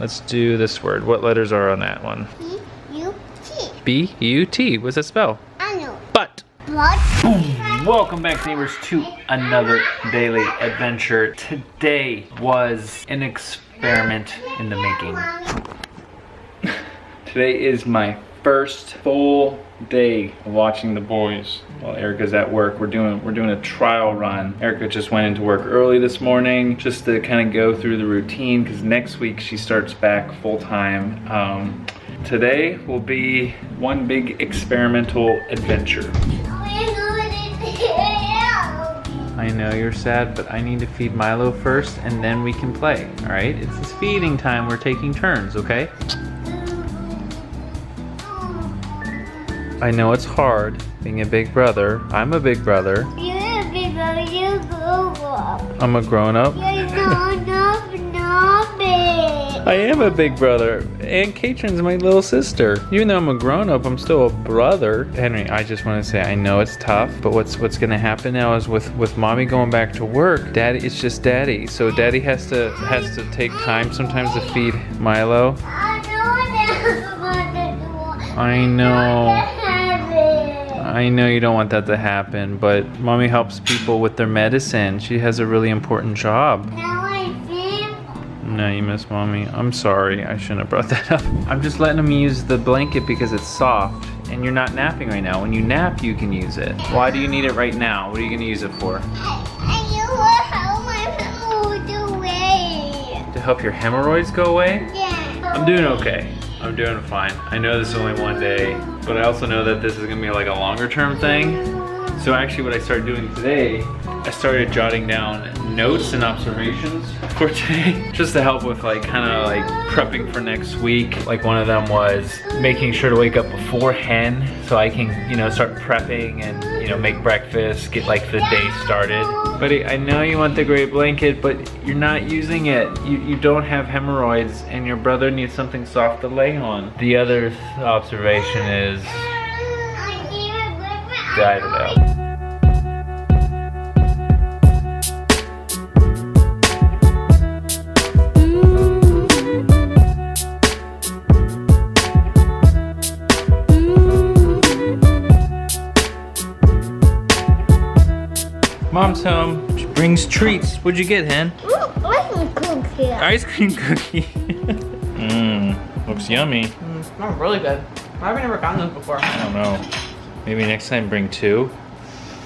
Let's do this word. What letters are on that one? B-U-T. B-U-T. What's that spell? I know. But. But. Welcome back, neighbors, to another daily adventure. Today was an experiment in the making. Today is my first full day of watching the boys while Erica's at work. We're doing a trial run. Erica just went into work early this morning just to kind of go through the routine because next week she starts back full time. Today will be one big experimental adventure. I know you're sad, but I need to feed Milo first and then we can play, all right? It's this feeding time. We're taking turns, okay? I know it's hard being a big brother. I'm a big brother. You're a big brother, you grow up. I'm a grown-up. You're not big. I am a big brother. And Katrin's my little sister. Even though I'm a grown-up, I'm still a brother. Henry, I just want to say, I know it's tough, but what's gonna happen now is with mommy going back to work, daddy, it's just daddy. So daddy has to take time sometimes to feed Milo. I know you don't want that to happen, but mommy helps people with their medicine. She has a really important job. No, you miss mommy. I'm sorry, I shouldn't have brought that up. I'm just letting him use the blanket because it's soft and you're not napping right now. When you nap, you can use it. Why do you need it right now? What are you gonna use it for? To help your hemorrhoids go away? Yeah. I'm doing okay. I'm doing fine. I know this is only one day, but I also know that this is gonna be like a longer term thing. So actually what I started doing today, I started jotting down notes and observations for today, just to help with like kind of like prepping for next week. Like one of them was making sure to wake up before hen so I can, you know, start prepping and, you know, make breakfast, get like the day started. Buddy, I know you want the great blanket, but you're not using it. You don't have hemorrhoids and your brother needs something soft to lay on. The other observation is, I don't know. Mom's home. She brings treats. What'd you get, hen? Ooh, ice cream cookie. Ice cream cookie. Looks yummy. Smells really good. Why have I never gotten those before? I don't know. Maybe next time bring 2.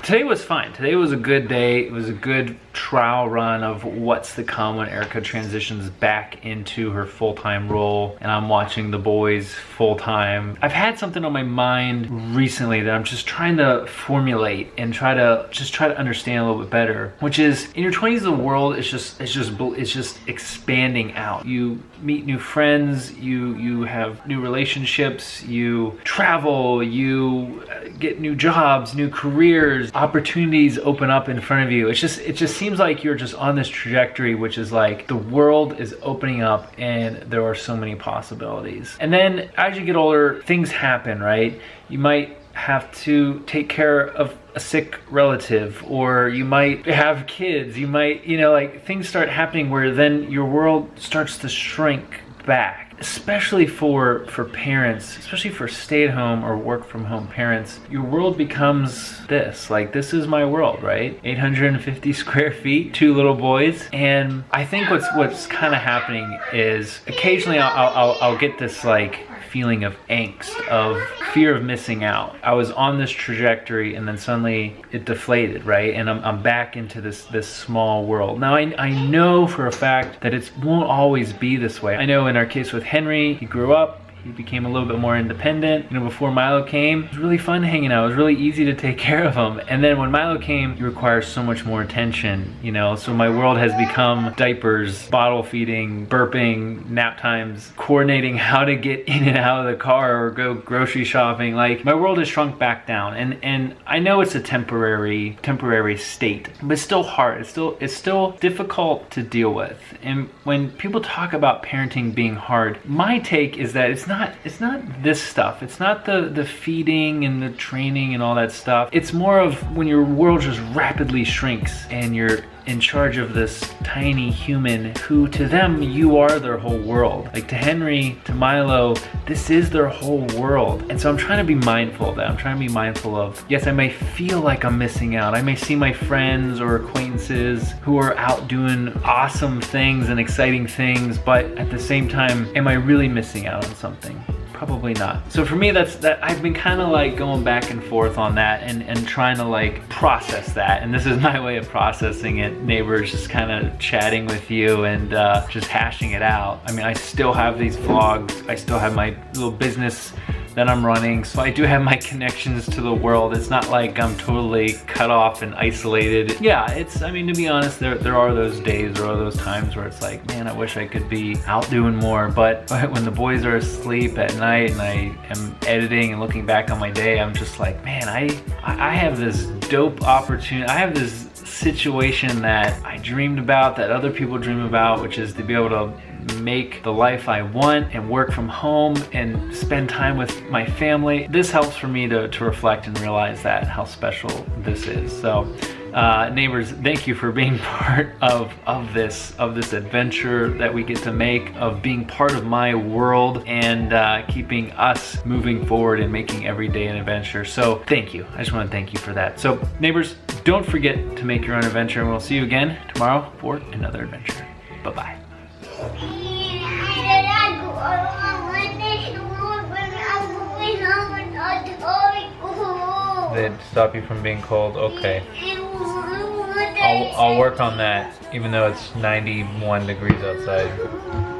Today was fine. Today was a good day. It was a good trial run of what's to come when Erica transitions back into her full-time role and I'm watching the boys full-time. I've had something on my mind recently that I'm just trying to formulate and try to understand a little bit better, which is in your 20s the world is just expanding out. You meet new friends, you have new relationships, you travel, you get new jobs, new careers, opportunities open up in front of you. It just seems like you're just on this trajectory, which is like the world is opening up and there are so many possibilities. And then as you get older, things happen, right? You might have to take care of a sick relative, or you might have kids, you might, you know, like things start happening where then your world starts to shrink back. Especially for parents, especially for stay-at-home or work-from-home parents, your world becomes this. Like, this is my world, right? 850 square feet, 2 little boys, and I think what's kind of happening is occasionally I'll get this like feeling of angst, of fear of missing out. I was on this trajectory and then suddenly it deflated, right? And I'm back into this small world. Now I know for a fact that it won't always be this way. I know in our case with Henry, he grew up, he became a little bit more independent. You know, before Milo came, it was really fun hanging out. It was really easy to take care of him. And then when Milo came, he requires so much more attention, you know? So my world has become diapers, bottle feeding, burping, nap times, coordinating how to get in and out of the car or go grocery shopping. Like, my world has shrunk back down. And I know it's a temporary state, but it's still hard. It's still difficult to deal with. And when people talk about parenting being hard, my take is that it's not this stuff. It's not the feeding and the training and all that stuff. It's more of when your world just rapidly shrinks and you're in charge of this tiny human who, to them, you are their whole world. Like to Henry, to Milo, this is their whole world. And so I'm trying to be mindful of that. I'm trying to be mindful of, yes, I may feel like I'm missing out. I may see my friends or acquaintances who are out doing awesome things and exciting things, but at the same time, am I really missing out on something? Probably not. So for me, I've been kind of like going back and forth on that and trying to like process that. And this is my way of processing it. Neighbors, just kind of chatting with you and just hashing it out. I mean, I still have these vlogs. I still have my little business that I'm running. So I do have my connections to the world. It's not like I'm totally cut off and isolated. Yeah, I mean, to be honest, there are those days, there are those times where it's like, man, I wish I could be out doing more. But when the boys are asleep at night and I am editing and looking back on my day, I'm just like, man, I have this dope opportunity. I have this situation that I dreamed about, that other people dream about, which is to be able to make the life I want and work from home and spend time with my family. This helps for me to reflect and realize that how special this is. So neighbors, thank you for being part of this adventure that we get to make, of being part of my world and keeping us moving forward and making every day an adventure. So thank you. I just want to thank you for that. So neighbors, don't forget to make your own adventure, and we'll see you again tomorrow for another adventure. Bye-bye. They'd stop you from being cold? Okay. I'll work on that, even though it's 91 degrees outside.